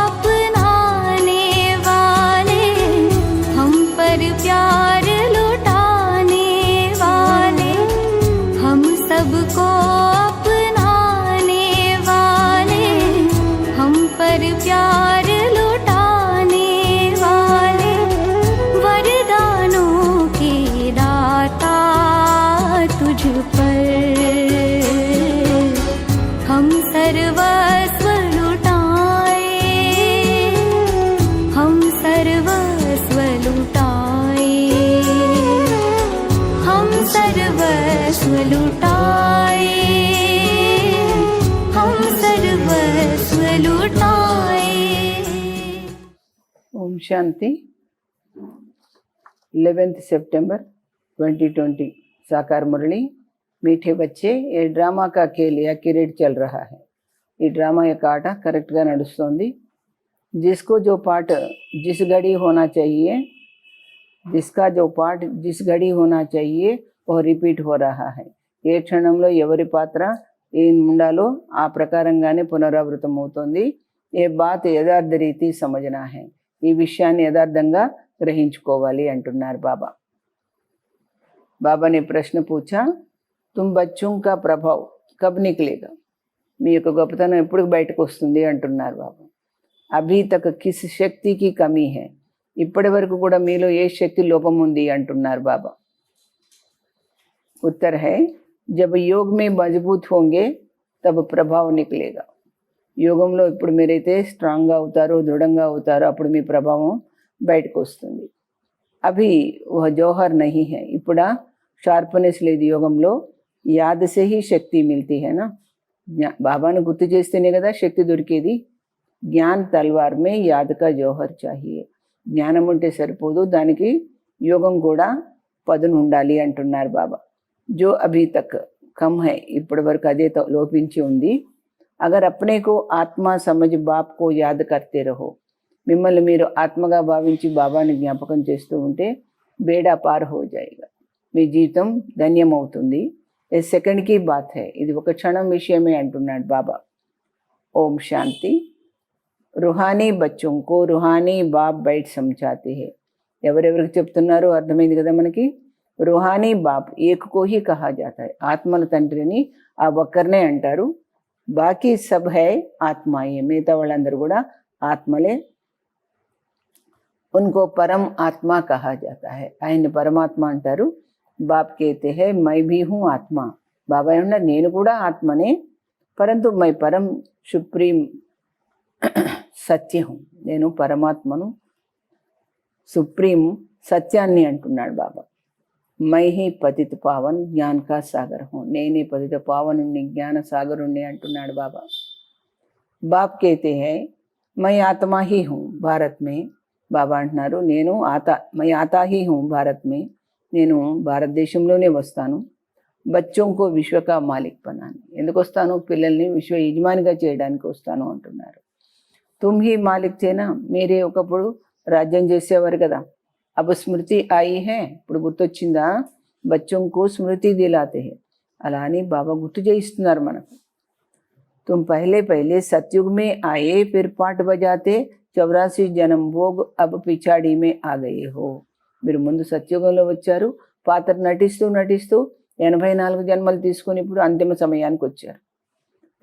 अपनाने वाले, हम पर प्यार लुटाने वाले, हम सबको अपनाने वाले, हम पर प्यार लुटाने वाले, वरदानों के दाता तुझ पर हम सर्वस्व लुटाए, हम सर्वस्व लुटाए, हम सर्वस्व लुटाए, हम सर्वस्व लुटाए। ओम शांति। 11 सितंबर 2020 साकार मुरली। मीठे बच्चे, ये ड्रामा का खेल या क्रिकेट चल रहा है। ఈ డ్రామా యొక్క ఆట కరెక్ట్గా నడుస్తుంది। जिसको जो पार्ट जिस घड़ी होना चाहिए, जिसका जो पार्ट जिस घड़ी होना चाहिए वह రిపీట్ हो रहा है। ఏ క్షణంలో ఎవరి పాత్ర ఏం ఉండాలో ఆ ప్రకారంగానే పునరావృతం అవుతుంది। ఏ బాత్ యథార్థ రీతి సమझना है, ఈ విషయాన్ని యథార్థంగా గ్రహించుకోవాలి అంటున్నారు బాబా। बाबा ने प्रश्न पूछा, तुम बच्चों का प्रभाव कब निकलेगा? మీ యొక్క గొప్పతనం ఎప్పుడు బయటకు వస్తుంది అంటున్నారు బాబా। అభీ తక్ కిస్ శక్తి కి కమీ है, ఇప్పటి వరకు కూడా మీలో ఏ శక్తి లోపం ఉంది అంటున్నారు బాబా। उत्तर है, जब योग में मजबूत होंगे तब ప్రభాव निकलेगा। యోగంలో ఇప్పుడు మీరైతే స్ట్రాంగ్గా అవుతారో దృఢంగా అవుతారో అప్పుడు మీ ప్రభావం బయటకు వస్తుంది। అభి వह जौहर नहीं है, ఇప్పుడా షార్ప్నెస్ లేదు యోగంలో। యాద్ సే హీ శక్తి మిల్తీ है ना, బాబాను గుర్తు చేస్తేనే కదా శక్తి దొరికేది। జ్ఞాన్ తల్వార్ మే యాద్ కా జౌహర్ చాహియే, జ్ఞానం ఉంటే సరిపోదు, దానికి యోగం కూడా పదును ఉండాలి అంటున్నారు బాబా। జో అభీ తక్ కమ్ है, ఇప్పటి వరకు అదే లోపించి ఉంది। అగర్ అప్నే కో ఆత్మ సమజ్ బాప్ కో యాద్ కర్తే రహో, మిమ్మల్ని మీరు ఆత్మగా భావించి బాబాని జ్ఞాపకం చేస్తూ ఉంటే బేడా పార్ హో జాయేగా, మీ జీవితం ధన్యమవుతుంది। ఏ సెకండ్ కి బాత్ है, ఇది ఒక క్షణం విషయమే అంటున్నాడు బాబా। ఓం శాంతి। రుహానీ బచ్చోं को रूहानी बाप बैठ समझाते हैं, ఎవరెవరికి చెప్తున్నారో అర్థమైంది కదా మనకి। रूहानी बाप एक को ही कहा जाता है, ఆత్మల తండ్రిని ఆ ఒక్కరినే అంటారు। బాకీ సబ్ है ఆత్మాయే, మిగతా వాళ్ళందరూ కూడా ఆత్మలే। उनको परम आत्मा कहा जाता है, ఆయన పరమాత్మ అంటారు। बाप कहते हैं मैं भी हूँ आत्मा, బాబా ఏమన్నారు నేను కూడా ఆత్మనే, परंतु मैं परम सुप्रीम సత్య हूँ, నేను పరమాత్మను సుప్రీం సత్యాన్ని అంటున్నాడు బాబా। मैं ही पतित पावन ज्ञान का सागर हूँ, నేనే పతిత పావనుణ్ణి జ్ఞాన సాగరుణ్ణి అంటున్నాడు బాబా। बाप कहते हैं मैं आत्मा ही हूँ भारत में, బాబా అంటున్నారు నేను मैं आता ही हूँ भारत में, నేను భారతదేశంలోనే వస్తాను। బచ్చోं को విశ్వ కా మాలిక్ బనానే, ఎందుకు వస్తాను? పిల్లల్ని విశ్వ యజమానిగా చేయడానికి వస్తాను అంటున్నారు। तुम ही मालिक थे ना, మీరే ఒకప్పుడు రాజ్యం చేసేవారు కదా। अब स्मृति आई है, ఇప్పుడు గుర్తొచ్చిందా? बच्चों को स्मृति दिलाते हैं, అలా అని బాబా గుర్తు చేయిస్తున్నారు మనకు। तुम पहले पहले सतयुग में आए, फिर पाठ बजाते 84 जन्म भोग, अब पिछाड़ी में आ गए हो। మీరు ముందు సత్యుగంలో వచ్చారు, పాత్ర నటిస్తూ నటిస్తూ 84 జన్మలు తీసుకొని ఇప్పుడు అంతిమ సమయానికి వచ్చారు।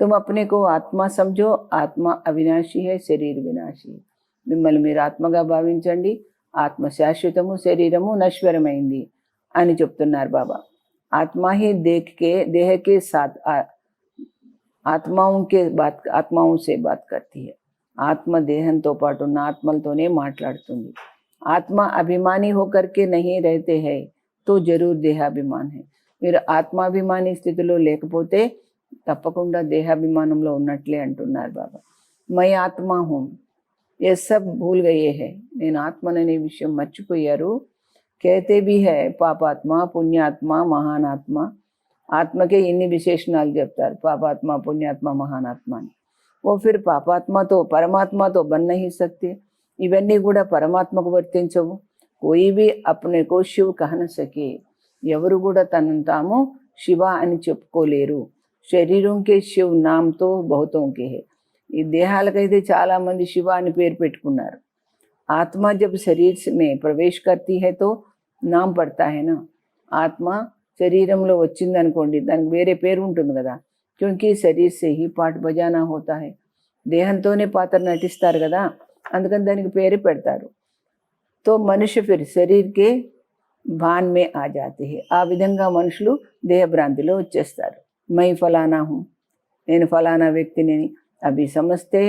तुम अपने को आत्मा समझो, आत्मा अविनाशी है, शरीर विनाशी। మిమ్మల్ని మీరు ఆత్మగా భావించండి, ఆత్మ శాశ్వతము, శరీరము నశ్వరమైంది అని చెప్తున్నారు బాబా। ఆత్మా హీ देह के साथ ఆత్మాओं से बात करती है, ఆత్మ దేహంతో పాటు ఉన్న ఆత్మలతోనే మాట్లాడుతుంది। ఆత్మ అభిమాని होकर के नहीं रहते हैं तो जरूर देहाभिमान है, మీరు ఆత్మాభిమాని స్థితిలో లేకపోతే తప్పకుండా దేహాభిమానంలో ఉన్నట్లే అంటున్నారు బాబా। मैं आत्मा हूँ, ये सब भूल गए हैं, నేను ఆత్మననే విషయం మర్చిపోయారు। कहते भी है పాపాత్మ పుణ్యాత్మ మహానాత్మ, ఆత్మకే ఇన్ని విశేషణాలు చెప్తారు, పాపాత్మ పుణ్యాత్మ మహానాత్మ అని। वो फिर పాపాత్మతో పరమాత్మతో बन नहीं सकते, ఇవన్నీ కూడా పరమాత్మకు వర్తించవు। कोई भी अपने को शिव कह न सके, ఎవరు కూడా తనను తాము శివ అని చెప్పుకోలేరు। शरीरों के शिव नाम तो बहुतों के है, ఈ దేహాలకైతే చాలామంది శివ అని పేరు పెట్టుకున్నారు. ఆత్మ జబ్ శరీర్ మే ప్రవేశ్ కర్తీ హై తో నామ్ పడతా హై నా. ఆత్మ శరీరంలో వచ్చిందనుకోండి, దానికి వేరే పేరు ఉంటుంది కదా. క్యూంకీ శరీర్ సే హీ పాట బజానా హోతా హై. దేహంతోనే పాత్ర నటిస్తారు కదా, అందుకని దానికి పేరు పెడతారు. తో మనుష్య ఫిర్ శరీర్కే భాన్ మే ఆ జాతే హై. ఆ విధంగా మనుషులు దేహభ్రాంతిలో వచ్చేస్తారు. మై ఫలానా హూ, నేను ఫలానా వ్యక్తిని అభి సమస్తే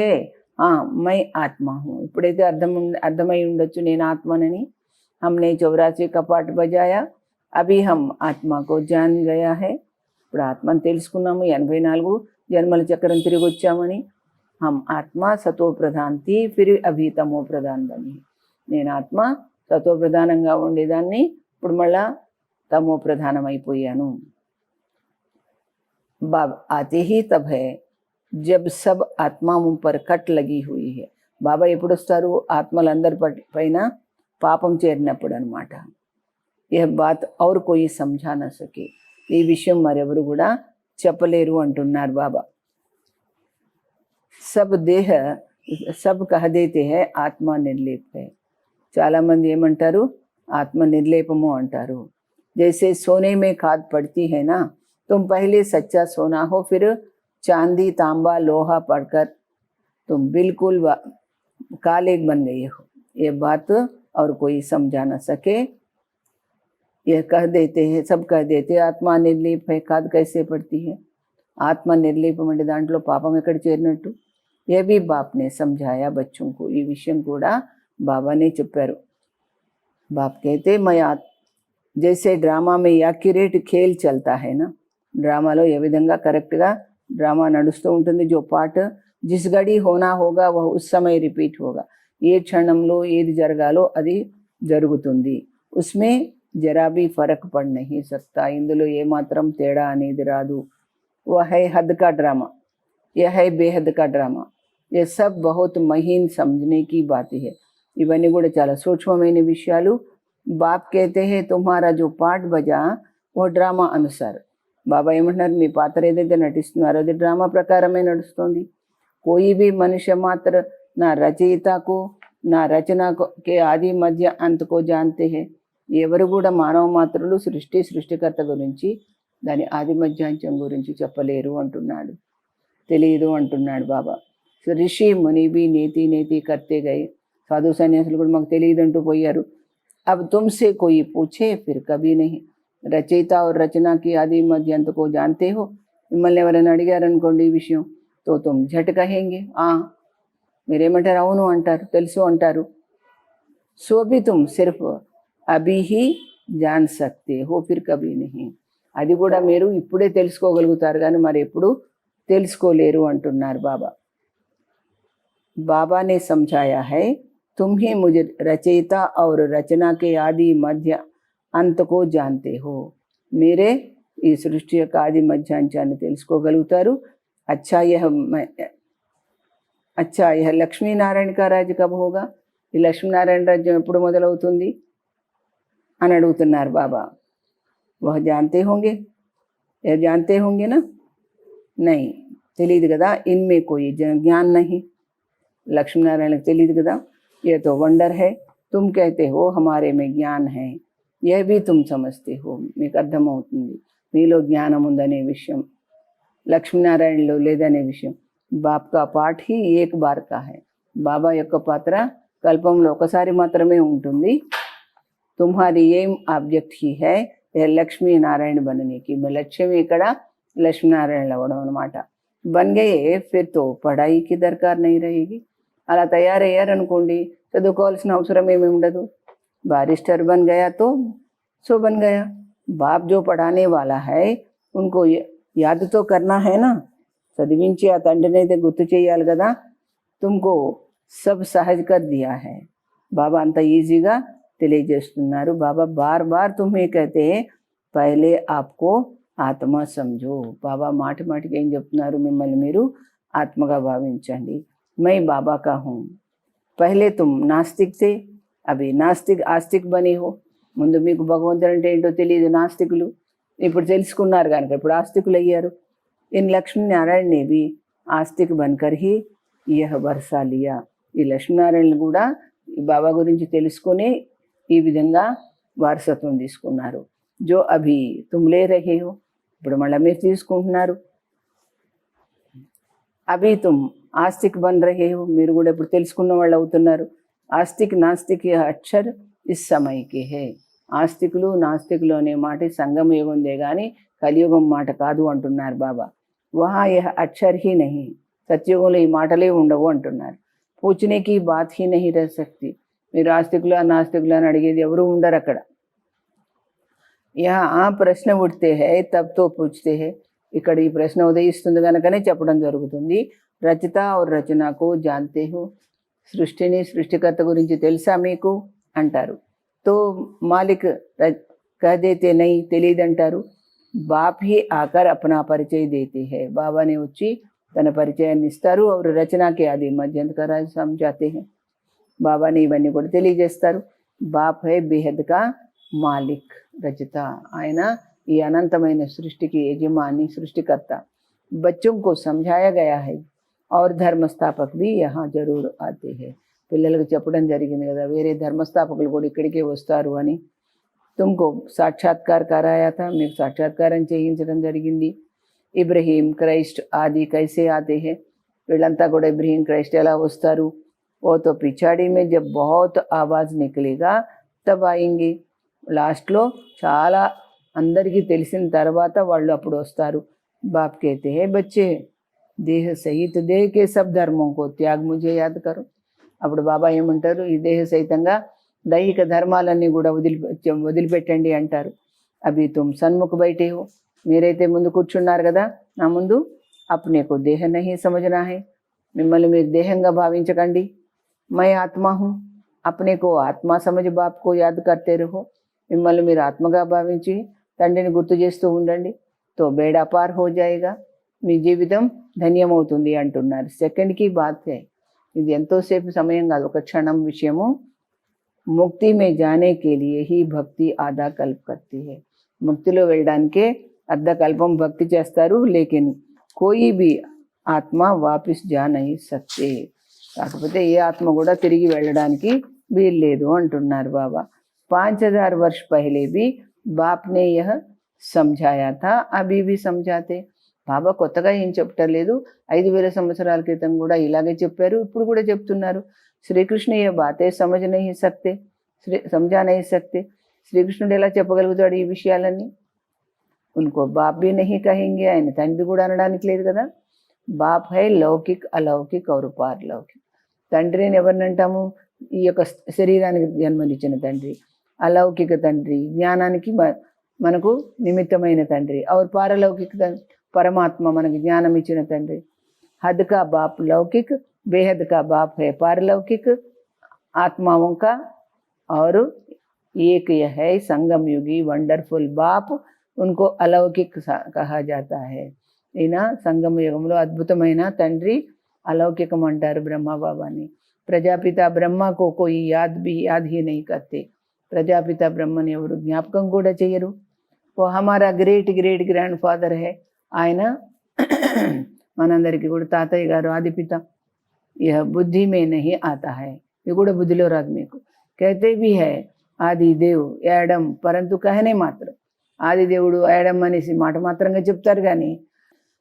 మై ఆత్మ హూ. ఇప్పుడైతే అర్థమై ఉండొచ్చు నేను ఆత్మనని. హమ్నే 84 కపాట్ బజాయా, అభి హమ్ ఆత్మకో జాన్ గయా హై. ఇప్పుడు ఆత్మను తెలుసుకున్నాము, 84 జన్మల చక్రం తిరిగి వచ్చామని. హమ్ ఆత్మ సతో ప్రధాన్ థీ, ఫిర్ అభి తమో ప్రధాన్ బని. నేను ఆత్మ సతో ప్రధానంగా ఉండేదాన్ని, ఇప్పుడు మళ్ళా తమో ప్రధానం అయిపోయాను. బాబా ఆతే హీ తబ్ హై జబ్ సబ్ ఆత్మా ముం పర్ కట్ లగి హుయి హై. బాబా ఎప్పుడు వస్తారు? ఆత్మలందరి పైన పాపం చేరినప్పుడు అనమాట. ఏ బాత్ ఔర్ కోయి సమझा न सके. ఈ విషయం మరెవరు కూడా చెప్పలేరు అంటున్నారు బాబా. సబ్ దేహ సబ్ కహ దేతే హై ఆత్మ నిర్లేప్ హై. చాలామంది ఏమంటారు? ఆత్మ నిర్లేపము అంటారు. జైసే సోనే మే खाद पड़ती है ना, तुम पहले सच्चा सोना हो, फिर चांदी तांबा लोहा पढ़कर तुम बिल्कुल काले बन गए हो. ये बात और कोई समझा न सके. यह कह देते हैं, सब कह देते आत्मा निर्लीप है. खाद कैसे पड़ती है? ఆత్మ నిర్లీపం అంటే దాంట్లో పాపం ఎక్కడ చేరినట్టు? ఏ भी बाप ने समझाया बच्चों को. ఈ విషయం కూడా బాబానే చెప్పారు. बाप कहते मैं जैसे ड्रामा में యాక్యురేట్ खेल चलता है ना, డ్రామాలో ఏ విధంగా కరెక్ట్గా డ్రామా నడుస్తూ ఉంటుంది. జో పాట జిస్ గడి హోనా హోగా వహ్ ఉస్ సమయ రిపీట్ హోగా. ఏ క్షణంలో ఏది జరగాలో అది జరుగుతుంది. ఉస్మే జరా భీ ఫరక్ పడ్ నహీ సక్తా. ఇందులో ఏమాత్రం తేడా అనేది రాదు. వహ్ హై హద్ కా డ్రామా, యహ్ హై బేహద్ కా డ్రామా. ये सब बहुत महीन समझने की बातें है. ఇవన్నీ కూడా చాలా సూక్ష్మమైన విషయాలు. బాప్ कहते हैं तुम्हारा जो पाठ बजा वो ड्रामा अनुसार. బాబా ఏమంటున్నారు? మీ పాత్ర ఏదైతే నటిస్తున్నారో అది డ్రామా ప్రకారమే నడుస్తుంది. कोई भी मनुष्य मात्र ना रचयिता को ना रचना के आदि मध्य अंत को जानते हैं. ఎవరు కూడా మానవ మాత్రులు సృష్టికర్త గురించి దాని ఆది మధ్యాంతం గురించి చెప్పలేరు అంటున్నాడు, తెలియదు అంటున్నాడు బాబా. ऋषि मुनि भी नेति नेति करते गए. సాధు సన్యాసులు కూడా మాకు తెలియదు అంటూ పోయారు. अब तुमसे कोई पूछे फिर कभी नहीं. రచయిత और रचना की आदि मध्य अंत को जानते हो. మిమ్మల్ని ఎవరైనా అడిగారనుకోండి ఈ విషయం, तो तुम झट कहेंगे మీరేమంటారు? అవును అంటారు, తెలుసు అంటారు. सो भी तुम सिर्फ अभी ही जान सकते हो, फिर कभी नहीं. అది కూడా మీరు ఇప్పుడే తెలుసుకోగలుగుతారు కానీ మరి ఎప్పుడు తెలుసుకోలేరు అంటున్నారు బాబా. बाबा ने समझाया है तुम ही मुझे रचयिता और रचना के आदि मध्य अंत को जानते हो. మీరే ఈ సృష్టి యొక్క ఆది మధ్యాంశాన్ని తెలుసుకోగలుగుతారు. अच्छा यह లక్ష్మీనారాయణ కా రాజ్ కబ్ హోగా. ఈ లక్ష్మీనారాయణ రాజ్యం ఎప్పుడు మొదలవుతుంది అని అడుగుతున్నారు బాబా. వహ జాంతే హోంగే, యహ జాంతే హోంగే నా? नहीं, తెలియదు కదా. ఇన్మే కోయి జ్ఞాన్ నహీ. లక్ష్మీనారాయణకు తెలియదు కదా. ये तो वंडर है. तुम कहते हो हमारे में ज्ञान है, यह भी तुम समझते हो. మీకు అర్థమవుతుంది మీలో జ్ఞానం ఉందనే విషయం, లక్ష్మీనారాయణలో లేదనే విషయం. బాప్ కా పాఠ్ హీ ఏక్ బార్ కా హై. బాబా యొక్క పాత్ర కల్పంలో ఒకసారి మాత్రమే ఉంటుంది. తుమ్హారీ ఏం ఆబ్జెక్ట్ హీ హై యహ లక్ష్మీనారాయణ బననేకి. మీ లక్ష్యం ఇక్కడ లక్ష్మీనారాయణ అవ్వడం అనమాట. బన్ గయే ఫిర్ తో పఢాయి కి దర్కార్ నహీ రహేగి. అలా తయారయ్యారనుకోండి చదువుకోవాల్సిన అవసరం ఏమి ఉండదు. బారిస్టర్ బన్ గయా తో సో బన్ గయా. బాప్ జో పఢానే వాలా హై ఉన్కో యాద్ తో కర్నా హై నా. చదివించి ఆ తండ్రిని అయితే గుర్తు చేయాలి కదా. తుమ్కో సబ్ సహజ్ కర్ దియా హై. బాబా అంత ఈజీగా తెలియజేస్తున్నారు. బాబా బార్ బార్ తుమ్హే కహతే పహలే ఆప్కో ఆత్మ సమझो. బాబా మాటి మాటికి ఏం చెప్తున్నారు? మిమ్మల్ని మీరు ఆత్మగా భావించండి. मैं बाबा का हूँ. पहले तुम नास्तिक थे, अभी नास्तिक आस्तिक बने हो. ముందు మీకు భగవంతుడు అంటే ఏంటో తెలియదు నాస్తికులు, ఇప్పుడు తెలుసుకున్నారు కనుక ఇప్పుడు ఆస్తికులు అయ్యారు. इन लक्ष्मी नारायण ने भी आस्तिक बनकर ही यह वर्षा लिया ఈ లక్ష్మీనారాయణలు కూడా ఈ బాబా గురించి తెలుసుకొని ఈ విధంగా వారసత్వం తీసుకున్నారు. జో అభి తుమ్ లే రహే హో, ఇప్పుడు మళ్ళీ మీరు తీసుకుంటున్నారు. అభి తుమ్ ఆస్తిక్ బన్ రహే హో, మీరు కూడా ఇప్పుడు తెలుసుకున్న వాళ్ళు అవుతున్నారు. ఆస్తిక్ నాస్తిక్ యహ్ అక్షర్ ఇస్ సమయకి హే, ఆస్తికులు నాస్తికులు అనే మాట సంగమ యుగందే కానీ కలియుగం మాట కాదు అంటున్నారు బాబా. వహా యహ్ అక్షర్ హీ నహీ, సత్యుగంలో ఈ మాటలే ఉండవు అంటున్నారు. పూచనేకి బాత్ హీ నహీ రహ సక్తి, మీరు ఆస్తికులు నాస్తికులు అని అడిగేది ఎవరు ఉండరు అక్కడ. యహా ప్రశ్న ఉఠతే హై తబ్ తో పూछते हैं, ఇక్కడ ఈ ప్రశ్న ఉదయిస్తుంది కనుకనే చెప్పడం జరుగుతుంది. రచిత और రచన को जानते हो, సృష్టిని సృష్టికర్త గురించి తెలుసా మీకు అంటారు. తో మాలిక్ కహ దేతే నహీ, తెలియదంటారు. బాప్ హీ ఆకర్ అప్నా పరిచయ దేతే హై, బాబానే వచ్చి తన పరిచయాన్ని ఇస్తారు. और రచన के आदि मध्यंतर समझाते हैं, బాబాని ఇవన్నీ కూడా తెలియజేస్తారు. బాప్ హై బేహద్ కా మాలిక్, రచిత ఆయన ఈ అనంతమైన సృష్టికి యజమాని సృష్టికర్త. బच्चों को समझाया गया है और धर्मस्थापक भी यहाँ जरूर आते हैं, పిల్లలకు చెప్పడం జరిగింది కదా వేరే ధర్మస్థాపకులు కూడా ఇక్కడికే వస్తారు అని. తుమ్కో సాక్షాత్కార్ కరాయా థా, మీకు సాక్షాత్కారం చేయించడం జరిగింది. ఇబ్రహీం క్రైస్ట్ ఆది కైసే ఆతే హే, వీళ్ళంతా కూడా ఇబ్రహీం క్రైస్ట్ ఎలా వస్తారు. ఓ తో పిచాడి మే జబ్ బహుత్ ఆవాజ్ నికలేగా తబ్ ఆయేంగే, లాస్ట్లో చాలా అందరికీ తెలిసిన తర్వాత వాళ్ళు అప్పుడు వస్తారు. బాప్ కేతే హే బచ్చే దేహ సహిత దేహ కే సబ్ ధర్మం కో త్యాగ్ ముజే యాద్ కరో, అప్పుడు బాబా ఏమంటారు, ఈ దేహ సహితంగా దైహిక ధర్మాలన్నీ కూడా వదిలిపెట్టండి అంటారు. అభి తుమ్ సన్ముఖ బైఠే హో, మీరైతే ముందు కూర్చున్నారు కదా నా ముందు. అప్నేకు దేహ నహీ సమझना है, మిమ్మల్ని మీరు దేహంగా భావించకండి. మై ఆత్మా హూ, అప్నేకు ఆత్మా సమझ బాప్ కో యాద్ కర్తే రహో, మిమ్మల్ని మీరు ఆత్మగా భావించి తండ్రిని గుర్తు చేస్తూ ఉండండి. తో బేడా పార్ హో జాయేగా, మీ జీవితం ధన్యమవుతుంది అంటున్నారు. సెకండ్కి బాత్ హై, ఇది ఎంతోసేపు సమయం కాదు, ఒక క్షణం విషయము. ముక్తి మే జానే కే లియే హీ భక్తి ఆధా కల్ప్ కర్తీ హై, ముక్తిలో వెళ్ళడానికే అర్ధకల్పం భక్తి చేస్తారు. లేకిన్ కోయి బి ఆత్మ వాపిస్ జా నహీ సక్తే, కాకపోతే ఏ ఆత్మ కూడా తిరిగి వెళ్ళడానికి వీల్లేదు అంటున్నారు బాబా. 5000 वर्ष पहले भी बाप ने यह समझाया था, अभी भी समझाते. బాబా కొత్తగా ఏం చెప్పటలేదు, 5000 సంవత్సరాల క్రితం కూడా ఇలాగే చెప్పారు, ఇప్పుడు కూడా చెప్తున్నారు. శ్రీకృష్ణ ఏ బాతే సమझ नहीं सकते, समझा नहीं सकते, శ్రీకృష్ణుడు ఎలా చెప్పగలుగుతాడు ఈ విషయాలన్నీ. ఉनको బాప్ भी नहीं कहेंगे, ఆయన తండ్రి కూడా అనడానికి లేదు కదా. బాప్ హై లౌకిక్ అలౌకిక్ और పారలౌకిక్, తండ్రిని ఎవరిని అంటాము, ఈ యొక్క శరీరానికి జన్మనిచ్చిన తండ్రి. అలౌకిక తండ్రి జ్ఞానానికి మనకు నిమిత్తమైన తండ్రి. और పారలౌకిక పరమాత్మ మనకి జ్ఞానం ఇచ్చిన తండ్రి. हद का बाप लौकिक, बेहद का बाप है पारलौकिक, आत्माओं का और एक यह है संगम युगी वंडरफुल बाप, उनको अलौकिक कहा जाता है. ఈయన సంగమ యుగంలో అద్భుతమైన తండ్రి अलौकिकम అంటారు బ్రహ్మ బాబాని. ప్రజాపిత బ్రహ్మ को कोई याद ही नहीं करते, ప్రజాపిత బ్రహ్మని ఎవరు జ్ఞాపకం కూడా చేయరు. वो हमारा ग्रेट ग्रेट ग्रैंड फादर है, ఆయన మనందరికీ కూడా తాతయ్య గారు ఆదిపిత. यह बुद्धि में नहीं आता है, ఇది కూడా బుద్ధిలో రాదు మీకు. कहते भी है ఆది దేవ్ యాడమ్, పరంతు कहने మాత్రం. ఆది దేవుడు యాడమ్ అనేసి మాట మాత్రంగా చెప్తారు కానీ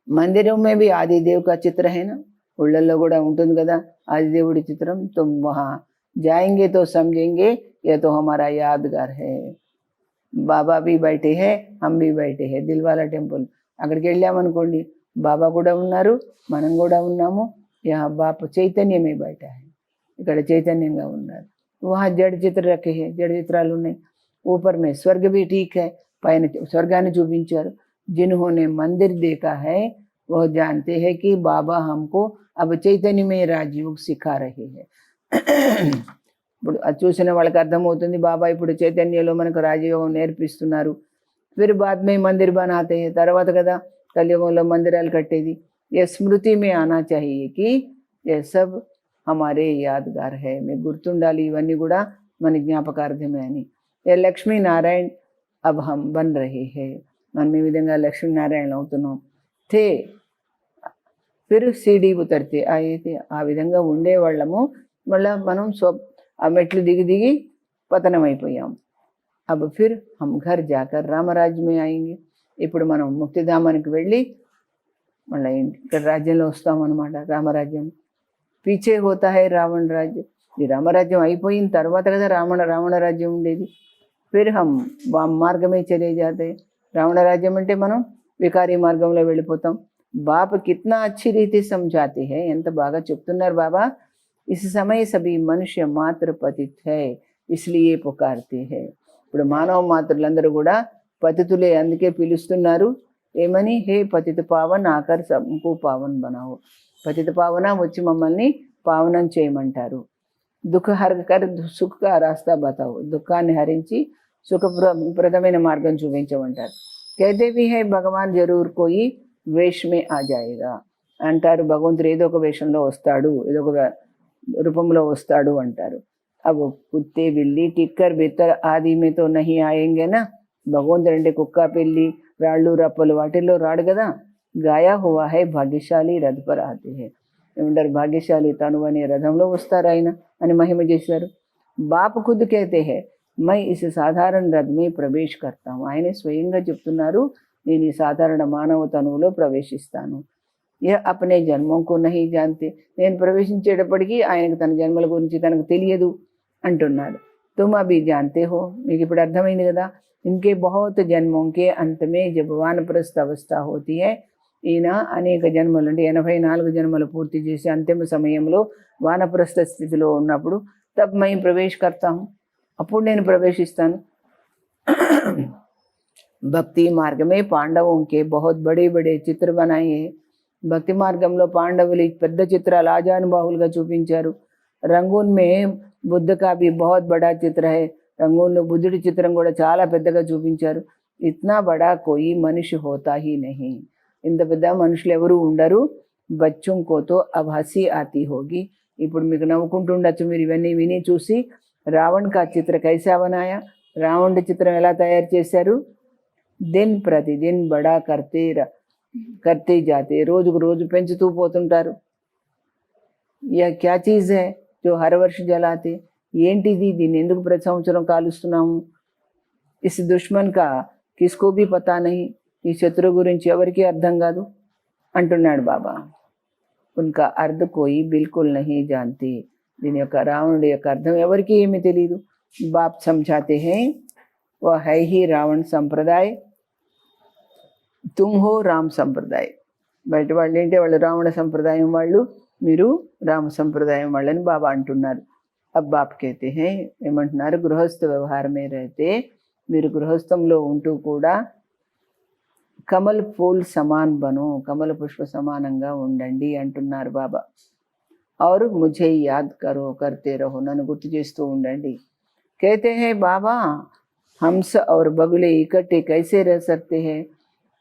మందిరం మే भी ఆది దేవ్ का चित्र है ना, ఊళ్ళల్లో కూడా ఉంటుంది కదా ఆదిదేవుడి చిత్రం. तुम वहाँ जाएंगे तो समझेंगे यह तो हमारा यादगार है. బాబా भी बैठे हैं, हम भी बैठे हैं, దిల్వాలా టెంపుల్ అక్కడికి వెళ్ళామనుకోండి బాబా కూడా ఉన్నారు, మనం కూడా ఉన్నాము. యహ బాప్ చైతన్యమే బయట है, ఇక్కడ చైతన్యంగా ఉన్నారు. वहाँ जड़ चित्र रखे हैं, जड़ చిత్రాలు ఉన్నాయి. ऊपर में स्वर्ग भी ठीक है, పైన స్వర్గాన్ని చూపించారు. जिन्होंने मंदिर देखा है वह जानते हैं कि बाबा हमको अब चैतन्य में राजयोग सिखा रहे हैं. ఇప్పుడు అది చూసిన వాళ్ళకి అర్థమవుతుంది బాబా ఇప్పుడు చైతన్యంలో మనకు రాజయోగం నేర్పిస్తున్నారు. फिर बाद में मंदिर बनाते हैं, తర్వాత కదా కలియుగంలో మందిరాలు కట్టేది. ये स्मृति में आना चाहिए कि ये सब हमारे यादगार है, మీకు గుర్తుండాలి ఇవన్నీ కూడా మన జ్ఞాపకార్థమే అని. ये लक्ष्मी नारायण अब हम बन रहे हैं, మనం ఈ విధంగా లక్ష్మీనారాయణ అవుతున్నాం. थे ఫిర్ సీడీ ఉతరితే అయితే ఆ విధంగా ఉండేవాళ్ళము. మళ్ళీ మనం ఆ మెట్లు దిగి దిగి పతనం అయిపోయాం. అబ్ ఫిర్ హమ్ ఘర్ జాకర్ రామరాజ్య మే ఆయేంగే. ఇప్పుడు మనం ముక్తిధామానికి వెళ్ళి మళ్ళీ ఇక్కడ రాజ్యంలో వస్తామన్నమాట, రామరాజ్యం. పీచే హోతా హై రావణ రాజ్యం. ఈ రామరాజ్యం అయిపోయిన తర్వాత కదా రావణ రాజ్యం ఉండేది. ఫిర్ హమ్ వామ్ మార్గమే చలే జాతే. రావణ రాజ్యం అంటే మనం వికారీ మార్గంలో వెళ్ళిపోతాం. బాప్ కిత్నా అచ్చి రీతి సమझाते हैं. ఎంత బాగా చెప్తున్నారు బాబా. ఇస్ సమయ సభీ మనుష్య మాత్ర పతిత్ హై ఇస్లియే పుకార్తే హై. ఇప్పుడు మానవ మాతృలందరూ కూడా పతితులే, అందుకే పిలుస్తున్నారు. ఏమని? హే పతిత పావన్ ఆకర్ సబ్కు పావన్ బనావు. పతిత పావన వచ్చి మమ్మల్ని పావనం చేయమంటారు. దుఃఖ హరకర్ సుఖ రాస్తా బతావు. దుఃఖాన్ని హరించి సుఖప్రదమైన మార్గం చూపించమంటారు. कहते भी है భగవాన్ జరూర్ కోయి వేష్ మే ఆ జాయేగా అంటారు. భగవంతుడు ఏదో ఒక వేషంలో వస్తాడు, ఏదో ఒక రూపంలో వస్తాడు అంటారు. అవి కుత్తే బిల్లి టిక్కర్ బిత్తర్ ఆది మేతో నహి ఆయేంగేనా. భగవంతుడు అంటే కుక్క, పిల్లి, రాళ్ళు, రప్పలు వాటిల్లో రాడు కదా. గాయా హువా high భాగ్యశాలి Rath per Aathe high. ఏమంటారు? భాగ్యశాలి తను అనే రథంలో వస్తారు ఆయన అని మహిమ చేశారు. బాప్ ఖుద్ कहते हैं मैं इस సాధారణ రథ్ మే ప్రవేశ్ కర్తా హూ. ఆయనే స్వయంగా చెప్తున్నారు, నేను ఈ సాధారణ మానవ తనువులో ప్రవేశిస్తాను. ఏ అపనే జన్మకు నహి జాంతే. నేను ప్రవేశించేటప్పటికీ ఆయనకు తన జన్మల గురించి తనకు తెలియదు అంటున్నాడు. తుమ్ అభి జాంతే హో. మీకు ఇప్పుడు అర్థమైంది కదా. ఇన్కే బహుత్ జన్మోं के अंत में जब वानप्रस्थ అవస్థ होती है. ఈయన అనేక జన్మలు అంటే 84 జన్మలు పూర్తి చేసి అంతిమ సమయంలో వానప్రస్థ స్థితిలో ఉన్నప్పుడు తబ్ మై ప్రవేశ్ కర్తాను, అప్పుడు నేను ప్రవేశిస్తాను. భక్తి మార్గమే పాండవంకే బహుత్ బడే బడే చిత్ర బనాయే. భక్తి మార్గంలో పాండవులు పెద్ద చిత్రాలు ఆజానుబాహులుగా చూపించారు. రంగూన్ మే బుద్ధ కా భీ బహుత్ బడా చిత్ర హై. రంగూన్లో బుద్ధుడి చిత్రం కూడా చాలా పెద్దగా చూపించారు. ఇత్నా బడా కోయి మనిషి హోతా హీ నహీ. ఇంత పెద్ద మనుషులు ఎవరు ఉండరు. బచ్చోం కో తో అబ్ హసీ ఆతీ హోగి. ఇప్పుడు మీకు నవ్వుకుంటుండొచ్చు మీరు ఇవన్నీ విని చూసి. రావణ్ కా చిత్ర కైసా బనాయా. రావణుడి చిత్రం ఎలా తయారు చేశారు? దిన్ ప్రతిదిన్ బడా కర్తే జాతే. రోజుకు రోజు పెంచుతూ పోతుంటారు. యా క్యా చీజ్ హై జో హర్ వర్ష జలాతే. ఏంటిది, దీన్ని ఎందుకు ప్రతి సంవత్సరం కాలుస్తున్నాము? ఇస్ దుష్మన్ కా కిస్కో భీ పతా నహీ. ఈ శత్రువు గురించి ఎవరికీ అర్థం కాదు అంటున్నాడు బాబా. ఉన్కా అర్థ కోయి బిల్కుల్ నహీ జాంతే. దీని యొక్క రావణుడి యొక్క అర్థం ఎవరికి ఏమీ తెలియదు. బాప్ సమझाते हैं वो है ही रावण संप्रदाय, तुम हो राम संप्रदाय. బయట వాళ్ళు ఏంటి? వాళ్ళు రావణ సంప్రదాయం వాళ్ళు, మీరు రామ సంప్రదాయం వాళ్ళని బాబా అంటున్నారు. అబ్ బాప్ कहते हैं, ఏమంటున్నారు? గృహస్థ వ్యవహారమే రహతే. మీరు గృహస్థంలో ఉంటూ కూడా కమల్ ఫూల్ సమాన్ బను, కమల పుష్ప సమానంగా ఉండండి అంటున్నారు బాబా. और मुझे याद करो करते रहो. నన్ను గుర్తు చేస్తూ ఉండండి. कहते हैं బాబా హంస और బగులే ఇకట్టే కైసే రह सकते हैं.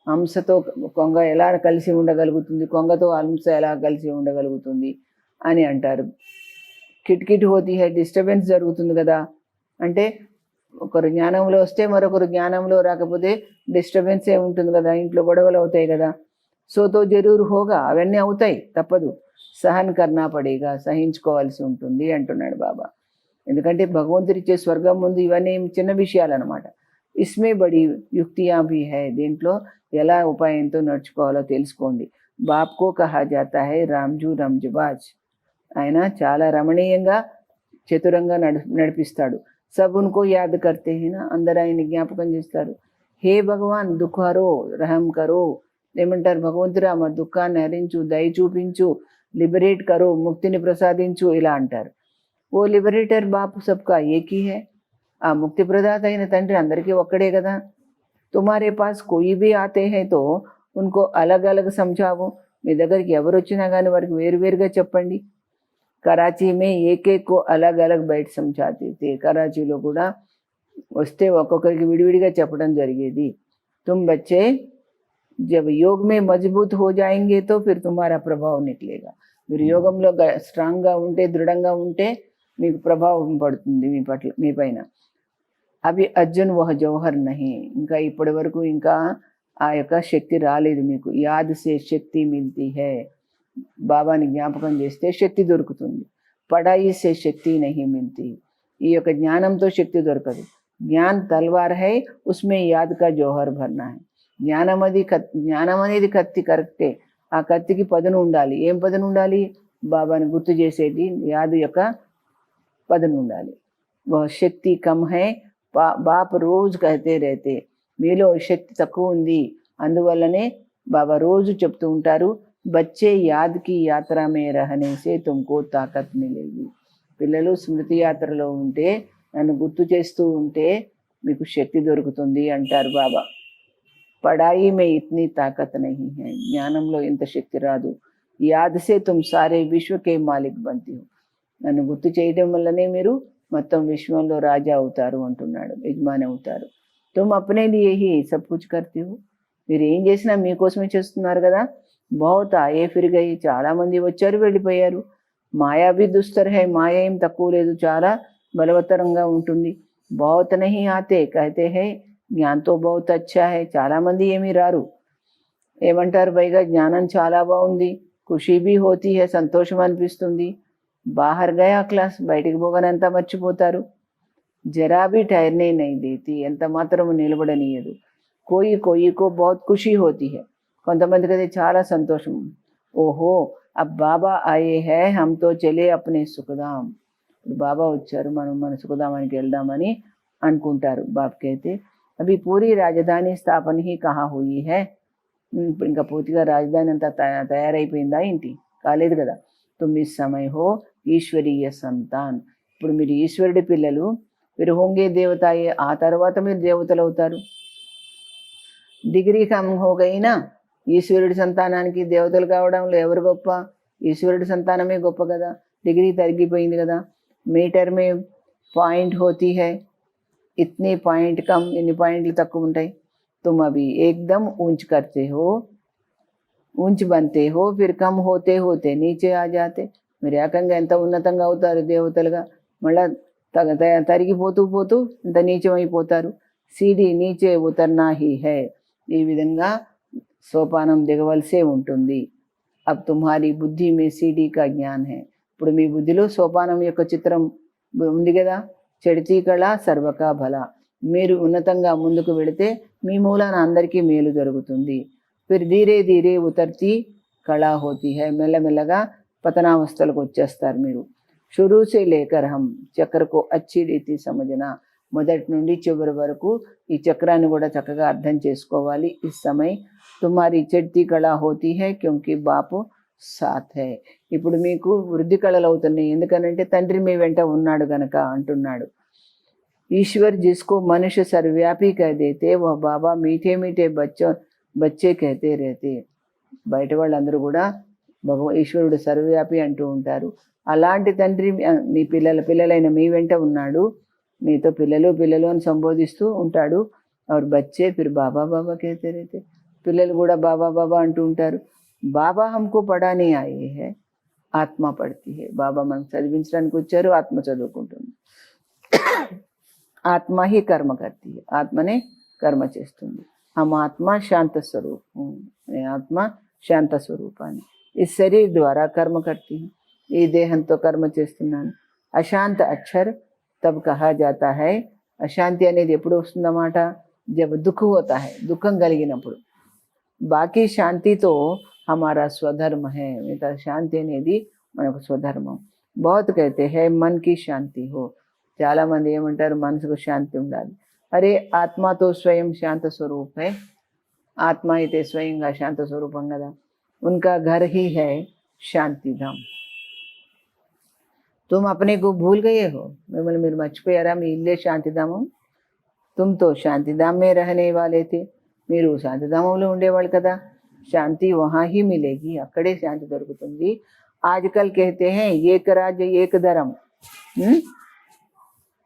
హంసతో కొంగ ఎలా కలిసి ఉండగలుగుతుంది, కొంగతో హంస ఎలా కలిసి ఉండగలుగుతుంది అని అంటారు. కిట్కిట్ హోతీ హై. డిస్టర్బెన్స్ జరుగుతుంది కదా. అంటే ఒకరు జ్ఞానంలో వస్తే మరొకరు జ్ఞానంలో రాకపోతే డిస్టర్బెన్సే ఉంటుంది కదా, ఇంట్లో గొడవలు అవుతాయి కదా. సోతో జరూర్ హోగా. అవన్నీ అవుతాయి, తప్పదు. సహన్ కర్నా పడేగా. సహించుకోవాల్సి ఉంటుంది అంటున్నాడు బాబా. ఎందుకంటే భగవంతుడిచ్చే స్వర్గం ముందు ఇవన్నీ చిన్న విషయాలు అనమాట. ఇస్మే బడి యుక్తియా భీ హై. దీంట్లో ఎలా ఉపాయంతో నడుచుకోవాలో తెలుసుకోండి. బాప్కో కహా జాతా హై రామ్జూ రంజబాజ్. ఆయన చాలా రమణీయంగా చతురంగా నడిపిస్తాడు. సబ్ ఉన్కో యాద్ కర్తే హేనా. అందరూ ఆయన జ్ఞాపకం చేస్తారు. హే భగవాన్ దుఃఖ హరో రహం కరో. ఏమంటారు? భగవంతుడా మా దుఃఖాన్ని హరించు, దయ చూపించు, లిబరేట్ కరో, ముక్తిని ప్రసాదించు ఇలా అంటారు. ఓ లిబరేటర్ బాప్ సబ్కా ఏకీ హై. ఆ ముక్తి ప్రదాత అయిన తండ్రి అందరికీ ఒక్కడే కదా. తుమారే పాస్ కోయి భీ ఆతే హై తో ఉన్కో అలగ్ అలగ్ సమझाओ. మీ దగ్గరికి ఎవరు వచ్చినా కానీ వారికి వేరువేరుగా చెప్పండి. కరాచీ మే ఏకేకో అలగ్ అలగ్ బయట సమझाते थे. కరాచీలో కూడా వస్తే ఒక్కొక్కరికి విడివిడిగా చెప్పడం జరిగేది. తుమ్ బచ్చే జబ్ యోగ్ మే మజబూత్ హో జాయేంగే తో ఫిర్ తుమారా ప్రభావం నిక్లేగా. మీరు యోగంలో స్ట్రాంగ్గా ఉంటే, దృఢంగా ఉంటే మీకు ప్రభావం పడుతుంది మీ పైన. అవి అర్జున్ వహ జౌహర్ నహి. ఇంకా ఇప్పటి వరకు ఇంకా ఆ యొక్క శక్తి రాలేదు మీకు. యాద్ సే శక్తి మిల్తీ హై. బాబాని జ్ఞాపకం చేస్తే శక్తి దొరుకుతుంది. పడాయి సే శక్తి నహీ మిల్తి. ఈ యొక్క జ్ఞానంతో శక్తి దొరకదు. జ్ఞాన్ తల్వార్ హై, ఉస్మే యాద్ కా జోహర్ భర్నా హై. జ్ఞానం అనేది కత్తి కరెక్టే. ఆ కత్తికి పదును ఉండాలి. ఏం పదును ఉండాలి? బాబాని గుర్తు చేసేది యాదు యొక్క పదును ఉండాలి. శక్తి కమ్ హై, బాప్ రోజు కహతే రేతే, మీలో శక్తి తక్కువ ఉంది, అందువల్లనే బాబా రోజు చెప్తూ ఉంటారు, బచ్చే యాద్ కి యాత్ర మే రహనే సే తుమ్కో తాకత్ మిలేగి. పిల్లలు స్మృతి యాత్రలో ఉంటే, నన్ను గుర్తు చేస్తూ ఉంటే మీకు శక్తి దొరుకుతుంది అంటారు బాబా. పడాయి మే ఇత్నీ తాకత్ నహీ హై, జ్ఞానంలో ఇంత శక్తి రాదు. యాద్ సే తుమ్ సారే విశ్వకే మాలిక్ బంతి హో, నన్ను గుర్తు చేయడం వల్లనే మీరు మొత్తం విశ్వంలో రాజా అవుతారు అంటున్నాడు, యజమాని అవుతారు. తుమ్ అప్నే లియే హీ సబ్ కుచ్ కర్తే హో, మీరు ఏం చేసినా మీకోసమే చేస్తున్నారు కదా. బహుత్ ఆయే ఫిర్ గయి, చాలా మంది వచ్చారు వెళ్ళిపోయారు. మాయా భీ దుస్తర్ హై, మాయ ఏం తక్కువ లేదు, చాలా బలవత్తరంగా ఉంటుంది. బహుత్ నహీ ఆతే కహతే హై జ్ఞాన్తో బహుత్ అచ్చా హై, చాలా మంది ఏమీ రారు, ఏమంటారు పైగా జ్ఞానం చాలా బాగుంది, ఖుషీ భీ హోతీ హై, సంతోషం అనిపిస్తుంది. బాహర్ గయా క్లాస్, బయటికి పోగానంతా మర్చిపోతారు. జరా భీ ठहरने नहीं देती, ఎంత మాత్రము నిలబడనీయదు. కోయికో బహుత్ ఖుషీ హోతీ హై, కొంతమందికి అది చాలా సంతోషం. ఓహో అబ్ బాబా ఆయే హై, హమ్తో చలే అప్నే సుఖదాం, ఇప్పుడు బాబా వచ్చారు, మనం మన సుఖధామానికి వెళ్దామని అనుకుంటారు. బాబ్కి అయితే అవి పూరి రాజధాని స్థాపన హీ కహా హుయి హై, ఇంకా పూర్తిగా రాజధాని అంతా తయారైపోయిందా ఏంటి? కాలేదు కదా. తుమ్ ఇస్ సమయ హో ఈశ్వరీయ సంతాన్, ఇప్పుడు మీరు ఈశ్వరుడి పిల్లలు, మీరు హోంగే దేవతాయే, ఆ తర్వాత మీరు దేవతలు అవుతారు. డిగ్రీ కమ్ హోగైనా, ఈశ్వరుడి సంతానానికి దేవతలు కావడంలో ఎవరు గొప్ప? ఈశ్వరుడి సంతానమే గొప్ప కదా. డిగ్రీ తగ్గిపోయింది కదా. మీటర్ మే పాయింట్ హోతీ హై, ఇతనే పాయింట్ కమ్, ఇన్ని పాయింట్లు తక్కువ ఉంటాయి. తుమ్ అభి ఏకదమ్ ఊంచ్ కర్తే హో, ఊంచ్ బంతే హో, ఫిర్ కమ్ హోతే హోతే నీచే ఆ జాతే, మీరు ఏకంగా ఎంత ఉన్నతంగా అవుతారు దేవతలుగా, మళ్ళా తరిగిపోతూ పోతూ ఇంత నీచమైపోతారు. సీడీ నీచే ఉతర్నా హీ హై, ఈ విధంగా సోపానం దిగవలసే ఉంటుంది. అబ్ తుమ్హారీ బుద్ధి మే సీడీ కా జ్ఞాన్ హై, ఇప్పుడు మీ బుద్ధిలో సోపానం యొక్క చిత్రం ఉంది కదా. చడితీ కళ సర్వకా భల, మీరు ఉన్నతంగా ముందుకు వెళితే మీ మూలాన అందరికీ మేలు జరుగుతుంది. ఫిర్ ధీరే ధీరే ఉతర్తీ కళా హోతీ హై, మెల్లమెల్లగా పతనావస్థలకు వచ్చేస్తారు మీరు. షురూ సే లేకర్ హమ్ చక్ర కో అచ్చి రీతి సమझना, మొదటి నుండి చివరి వరకు ఈ చక్రాన్ని కూడా చక్కగా అర్థం చేసుకోవాలి. ఈ సమయ తుమ్హారీ చడ్తీ కళా హోతీ హై క్యోంకి బాపు సాత్ హై, ఇప్పుడు మీకు వృద్ధి కళలు అవుతున్నాయి, ఎందుకనంటే తండ్రి మీ వెంట ఉన్నాడు గనక అంటున్నాడు. ఈశ్వర్ జిస్కో మనుష్య సర్వ్యాపీ కహ దేతే వహ బాబా మీఠే మీఠే బచ్చే కహతే రేతే, బయట వాళ్ళందరూ కూడా ఈశ్వరుడు సర్వవ్యాపి అంటూ ఉంటారు. అలాంటి తండ్రి మీ పిల్లలైన మీ వెంట ఉన్నాడు, మీతో పిల్లలు అని సంబోధిస్తూ ఉంటాడు. और बच्चे फिर बाबा बाबा कहते रहते, పిల్లలు కూడా బాబా బాబా అంటూ ఉంటారు. బాబా హమ్కో పడానే ఆయే హై, ఆత్మ పడతీ హై, బాబా మనం చదివించడానికి వచ్చారు, ఆత్మ చదువుకుంటుంది. ఆత్మ హీ కర్మ కర్తీ హై, ఆత్మనే కర్మ చేస్తుంది. హమ్ ఆత్మ శాంత స్వరూపం, ఆత్మ శాంత స్వరూపాన్ని ఈ శరీర్ ద్వారా కర్మ కర్తీ హై, ఈ దేహంతో కర్మ చేస్తున్నాను. అశాంత అక్షర్ తబ్ కహా జాతా హై, అశాంతి అనేది ఎప్పుడు వస్తుందన్నమాట? జబ్ దుఃఖ హోతా హై, దుఃఖం కలిగినప్పుడు. బాకీ శాంతితో హమారా స్వధర్మ హై, మిగతా శాంతి అనేది మనకు స్వధర్మం. బహుత్ కహతే హై మన్కి శాంతి హో, చాలామంది ఏమంటారు మనసుకు శాంతి ఉండాలి. అరే ఆత్మతో స్వయం శాంత స్వరూప్ హై, ఆత్మ అయితే స్వయంగా శాంత స్వరూపం కదా. ఉన్కా ఘర్ హీ హై శాంతిధాम, तुम अपने को भूल गए हो, మిమ్మల్ని మీరు మర్చిపోయారా? మీ ఇల్లే శాంతిధామం. తుమ్తో శాంతిధాम में रहने वाले थे, మీరు శాంతిధామంలో ఉండేవాళ్ళు కదా. శాంతి వహా హీ మిలేగి, అక్కడే శాంతి దొరుకుతుంది. ఆజ్కల్ कहते हैं ఏక రాజ్య ఏక ధర్మం,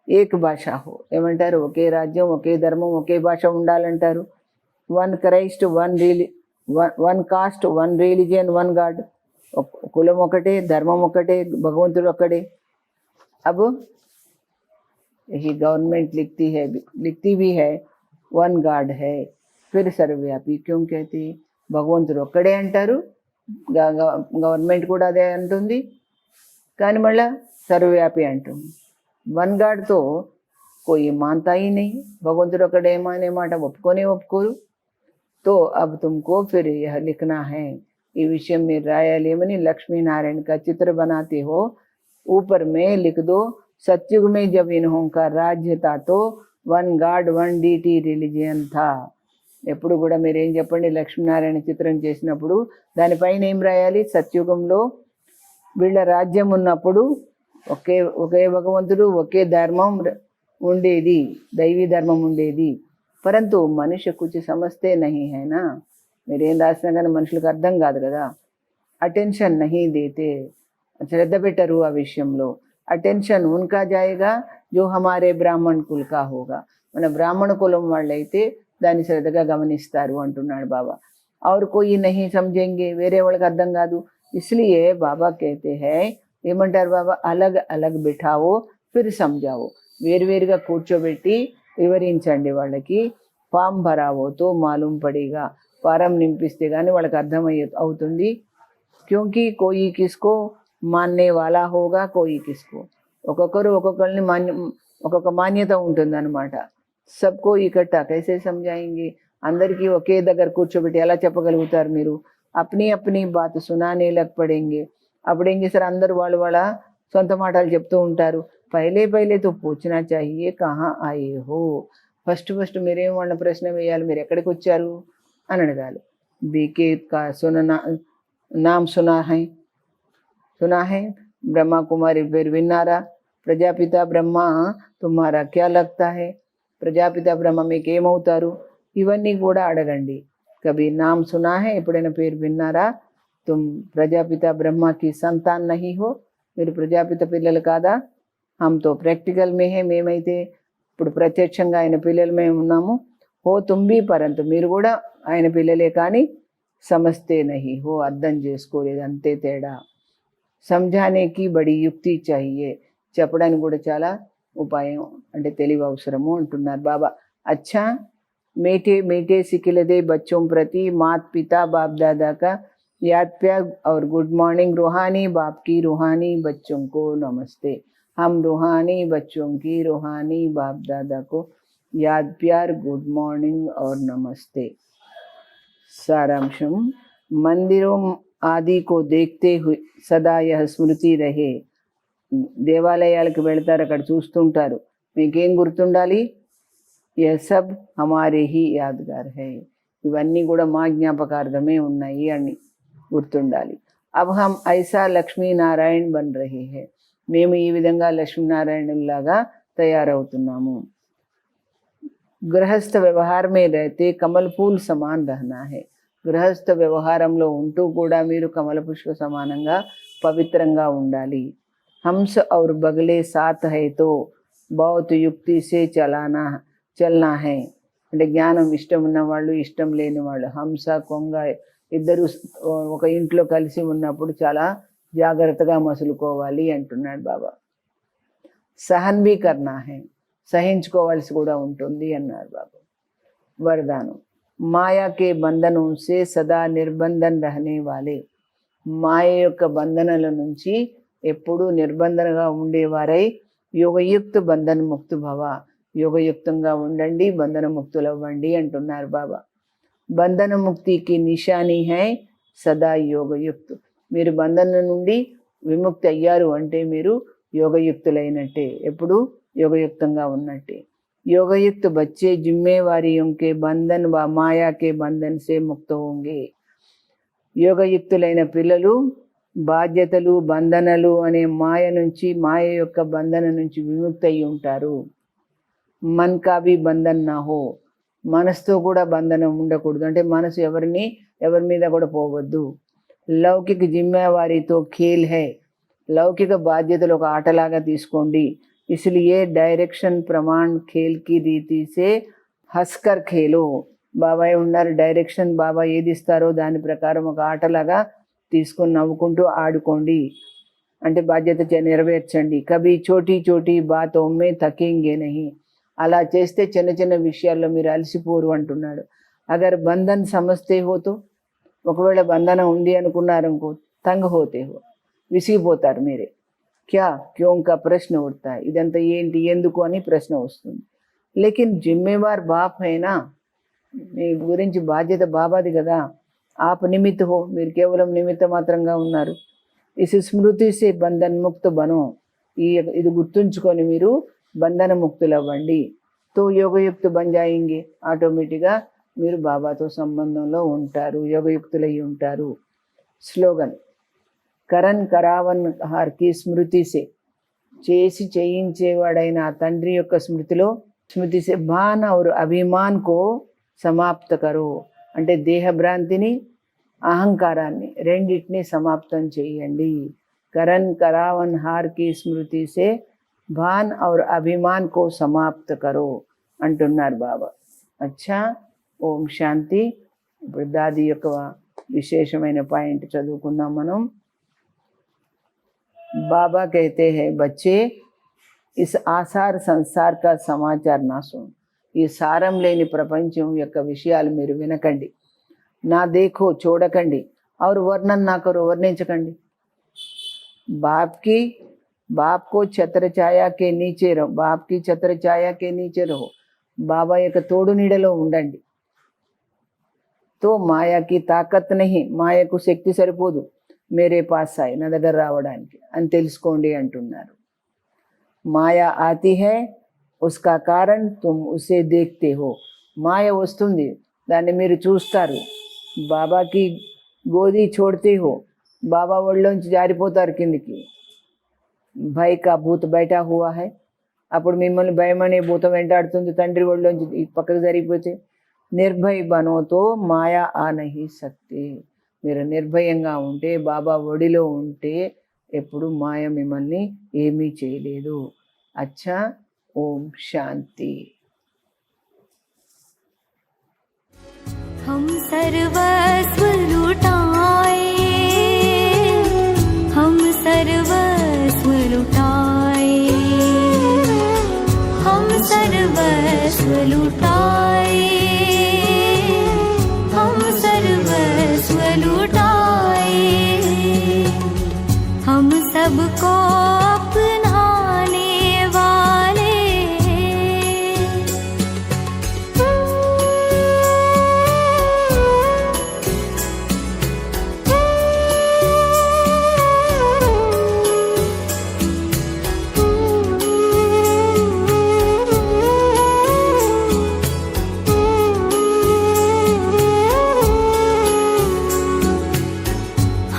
ఏక భాష హో, ఏమంటారు? ఒకే రాజ్యం ఒకే ధర్మం ఒకే భాష ఉండాలంటారు. One Christ one cost one religion one God, కులం ఒకటే ధర్మం ఒకటే భగవంతుడు ఒక్కడే. अब यही गवर्नमेंट लिखती भी है वन गाड है, फिर सर्वव्यापी क्यों कहते? భగవంతుడు ఒక్కడే అంటారు, గవర్నమెంట్ కూడా అదే అంటుంది, కానీ మళ్ళా సర్వవ్యాపి అంటుంది. వన్ గాడ్తో कोई मानता ही नहीं, भगवंतुడు ఒకడేమో అనే మాట ఒప్పుకోరు. तो अब तुमको फिर यह लिखना है, ये विषय में रायाली मनी लक्ष्मी नारायण का चित्र बनाते हो, ऊपर में लिख दो, सतयुग में जब इन्हों का राज्य था तो वन गाड वन डीटी रिलीजियन था. ఎప్పుడు కూడా మీరు ఏం చెప్పండి, లక్ష్మీనారాయణ చిత్రం చేసినప్పుడు దానిపైన ఏం రాయాలి, సత్యుగంలో వీళ్ళ రాజ్యం ఉన్నప్పుడు ఒకే భగవంతుడు ఒకే ధర్మం ఉండేది, దైవీ ధర్మం ఉండేది. పరంతు మనుష్య కుచి సమస్తే నహీ హైనా, మీరేం రాసినా కానీ మనుషులకు అర్థం కాదు కదా. అటెన్షన్ నహీ దేతే, శ్రద్ధ పెట్టరు ఆ విషయంలో. అటెన్షన్ ఉన్కా జాయేగా జో హమారే బ్రాహ్మణ్ కుల్ కా హోగా, మన బ్రాహ్మణ కులం వాళ్ళైతే దాన్ని శ్రద్ధగా గమనిస్తారు అంటున్నాడు బాబా. और कोई नहीं समझेंगे, వేరే వాళ్ళకి అర్థం కాదు. इसलिए బాబా कहते हैं, ఏమంటారు బాబా, అలగ్ అలగ్ బిఠావో ఫిర్ సమझाओ, వేరువేరుగా కూర్చోబెట్టి వివరించండి వాళ్ళకి. ఫామ్ భరావోతో మాలూం పడేగా, ఫారం నింపిస్తే కానీ వాళ్ళకి అవుతుంది. క్యోంకి కోయి కిస్కో మాన్నే వాలా హోగా, కోయి కిస్కో, ఒక్కొక్కరిని ఒక్కొక్క మాన్యత ఉంటుంది అనమాట. సబ్కో ఇకట్టా కైసే సమझाएंगे, అందరికీ ఒకే దగ్గర కూర్చోబెట్టి ఎలా చెప్పగలుగుతారు మీరు. అప్నీ అప్నీ బాత్ సునానే లగ్ పడేంగే, అప్పుడు ఏం చేస్తారు, అందరూ వాళ్ళ సొంత మాటలు చెప్తూ ఉంటారు. పైలే తో పూछना चाहिए కహా ఆయే హో, ఫస్ట్ మీరేం వాళ్ళ ప్రశ్న వేయాలి, మీరు ఎక్కడికి వచ్చారు అని అడగాలి. బీకే కా నామ్ సునా హై, బ్రహ్మ కుమారి పేరు విన్నారా, ప్రజాపిత బ్రహ్మ తుమ్హారా క్యా లగ్తా హై, ప్రజాపిత బ్రహ్మ మీకు ఏమవుతారు, ఇవన్నీ కూడా అడగండి. కభీ నామ్ సునా హై, ఎప్పుడైనా పేరు విన్నారా, తుమ్ ప్రజాపిత బ్రహ్మకి సంతాన్ నహీ హో, మీరు ప్రజాపిత పిల్లలు కాదా. హమ్తో ప్రాక్టికల్ మే హే, మేమైతే ఇప్పుడు ప్రత్యక్షంగా ఆయన పిల్లలు మేము ఉన్నాము. హో తుంబి పరంతు, మీరు కూడా ఆయన పిల్లలే కానీ సమస్తే నహీ హో, అర్థం చేసుకోలేదు, అంతే తేడా. సమझानेకి బడి యుక్తి చాహియే, చెప్పడానికి కూడా చాలా ఉపాయం అంటే తెలివి అవసరము అంటున్నారు బాబా. అచ్చా मीठे मीठे सिखिलदे बच्चों प्रति मात पिता बाप दादा का याद प्यार और गुड मॉर्निंग. रूहानी बाप की रूहानी बच्चों को नमस्ते. हम रूहानी बच्चों की रूहानी बाप दादा को याद प्यार, गुड मॉर्निंग और नमस्ते. सारांशम, मंदिरों आदि को देखते हुए सदा यह स्मृति रहे. దేవాలయాలకు వెళ్తారు, అక్కడ చూస్తుంటారు, మీకేం గుర్తుండాలి, यह सब हमारे ही यादगार है, ఇవన్నీ కూడా మా జ్ఞాపకార్థమే ఉన్నాయి అని గుర్తుండాలి. अब हम ऐसा లక్ష్మీ నారాయణ బన్ రహే హై, మేము ఈ విధంగా లక్ష్మీనారాయణులాగా తయారవుతున్నాము. గృహస్థ వ్యవహార మే రహతే కమల్ ఫూల్ సమాన్ రహనా హై, గృహస్థ వ్యవహారంలో ఉంటూ కూడా మీరు కమల పుష్ప సమానంగా పవిత్రంగా ఉండాలి. హంస और बगले साथ है तो बहुत युक्ति से చల్నా హై, అంటే జ్ఞానం ఇష్టం ఉన్నవాళ్ళు ఇష్టం లేని వాళ్ళు, హంస కొంగ ఇద్దరు ఒక ఇంట్లో కలిసి ఉన్నప్పుడు చాలా జాగ్రత్తగా మసులుకోవాలి అంటున్నాడు బాబా. సహన్ బి కర్నా హై, సహించుకోవాల్సి కూడా ఉంటుంది అన్నారు బాబా. వరదానం, మాయా కే బంధనం సే సదా నిర్బంధన్ రహనే వాలే, మాయ యొక్క బంధనల నుంచి ఎప్పుడూ నిర్బంధనగా ఉండేవారై యోగయుక్త బంధన ముక్తు భవ, యోగయుక్తంగా ఉండండి, బంధన ముక్తులవ్వండి అంటున్నారు బాబా. బంధన ముక్తికి నిశాని హై సదా యోగయుక్త, మీరు బంధన నుండి విముక్తి అయ్యారు అంటే మీరు యోగయుక్తులైనట్టే, ఎప్పుడు యోగయుక్తంగా ఉన్నట్టే. యోగయుక్త బచ్చే జిమ్మేవారియోं के बंधन व माया के बंधन से मुक्त होंगे, యోగయుక్తులైన పిల్లలు బాధ్యతలు బంధనలు అనే మాయ యొక్క బంధన నుంచి విముక్తి అయి ఉంటారు. మన్ కా భీ బంధన్ నా హో, మనసుతో కూడా బంధనం ఉండకూడదు, అంటే మనసు ఎవరి మీద కూడా పోవద్దు. లౌకిక జిమ్మేవారీతో ఖేల్ హై, లౌకిక బాధ్యతలు ఒక ఆటలాగా తీసుకోండి. ఇస్లియే డైరెక్షన్ ప్రమాణ్ ఖేల్ కి రీతి సే హస్కర్ ఖేలో, బాబా ఉన్నారు, డైరెక్షన్ బాబా ఏది ఇస్తారో దాని ప్రకారం ఒక ఆటలాగా తీసుకొని నవ్వుకుంటూ ఆడుకోండి, అంటే బాధ్యత నెరవేర్చండి. కభీ చోటీ చోటీ బాతో మే థకేంగే నహీ, అలా చేస్తే చిన్న చిన్న విషయాల్లో మీరు అలసిపోరు అంటున్నాడు. అగర్ బంధన్ సమస్తే హోతో, ఒకవేళ బంధనం ఉంది అనుకున్నారు అనుకో, తంగ హోతే హో, విసిగిపోతారు మీరే. క్యా క్యోం కా ప్రశ్న ఉడతా, ఇదంతా ఏంటి ఎందుకు అని ప్రశ్న వస్తుంది. లేకిన్ జిమ్మేవార్ బాప్ అయినా, మీ గురించి బాధ్యత బాబాది కదా. ఆప్ నిమిత్త హో, మీరు కేవలం నిమిత్త మాత్రంగా ఉన్నారు. ఇస్ స్మృతి సే బంధన్ ముక్త బనో, ఇది గుర్తుంచుకొని మీరు బంధన ముక్తులు అవ్వండి. తో యోగయుక్త బన్ జాయింగే, ఆటోమేటిక్గా మీరు బాబాతో సంబంధంలో ఉంటారు, యోగయుక్తులై ఉంటారు. స్లోగన్, కరణ్ కరావన్ హార్కి స్మృతిసే, చేసి చేయించేవాడైన ఆ తండ్రి యొక్క స్మృతిసే భాన్ ఔర్ అభిమాన్ కో సమాప్త కరో, అంటే దేహభ్రాంతిని అహంకారాన్ని రెండింటినీ సమాప్తం చేయండి. కరణ్ కరావన్ హార్కి స్మృతిసే భాన్ ఔర్ అభిమాన్ కో సమాప్త కరో అంటున్నారు బాబా. అచ్చా, ఓం శాంతి. ఇప్పుడు దాది యొక్క విశేషమైన పాయింట్ చదువుకుందాం మనం. बाबा कहते हैं, बच्चे इस आसार संसार का समाचार ना सुन, ఈ సారం లేని ప్రపంచం యొక్క విషయాలు మీరు వినకండి. నా దేఖో, చూడకండి. और वर्णन ना करो, వర్ణించకండి. बाप को छत्र छाया के नीचे रहो, बाप की छत्र छाया के नीचे रहो, బాబా యొక్క తోడు నీడలో ఉండండి. తో మాయాకి తాకత్ నహి, మాయకు శక్తి సరిపోదు మేరే పాస్ ఆయి, నా దగ్గర రావడానికి అని తెలుసుకోండి అంటున్నారు. మాయా ఆతి హై, ఉస్కా కారణ్ తుమ్ ఉసే దేఖ్తే హో, మాయ వస్తుంది, దాన్ని మీరు చూస్తారు. బాబాకి గోది చోడ్తే హో, బాబా ఒళ్ళోంచి జారిపోతారు కిందికి. భయ్ కా భూత్ బైఠా హువా హై, అప్పుడు మిమ్మల్ని భయం అనే భూతం వెంటాడుతుంది తండ్రి ఒళ్ళోంచి పక్కకు జరిగిపోతే. నిర్భయ్ బనోతో మాయా ఆ నహి సక్తే, మీరు నిర్భయంగా ఉంటే, బాబా ఒడిలో ఉంటే ఎప్పుడు మాయ మిమ్మల్ని ఏమీ చేయలేదు. అచ్చా, ఓం శాంతి. हम सर्वस्व लुटाए, हम सर्वस्व लुटाए, हम सर्वस्व लुटाए, हम सर्वस्व लुटाए, हम सबको अपनाने वाले,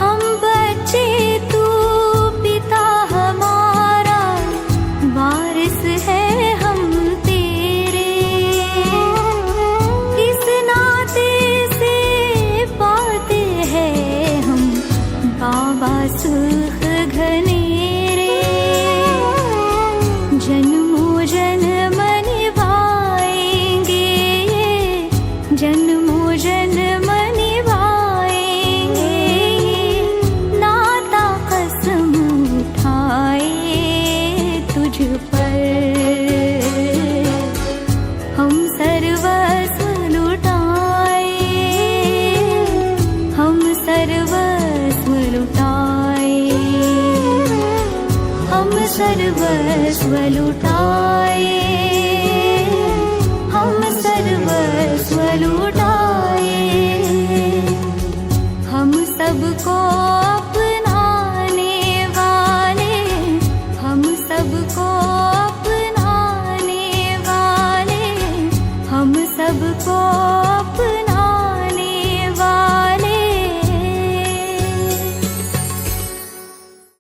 हम बच्चे तू पिता हमारा, वारिस है हम तेरे, इस नाते से पाते हैं हम बाबा सुख घनेरे, जन्मों जन्म निभाएंगे, जन्मों जन्म निभाएंगे, नाता कसम उठाए तुझ पर, हम सर्वस्व लुटाए, हम सर्वस्व लुटाए, हम सर्वस्व लुटाए,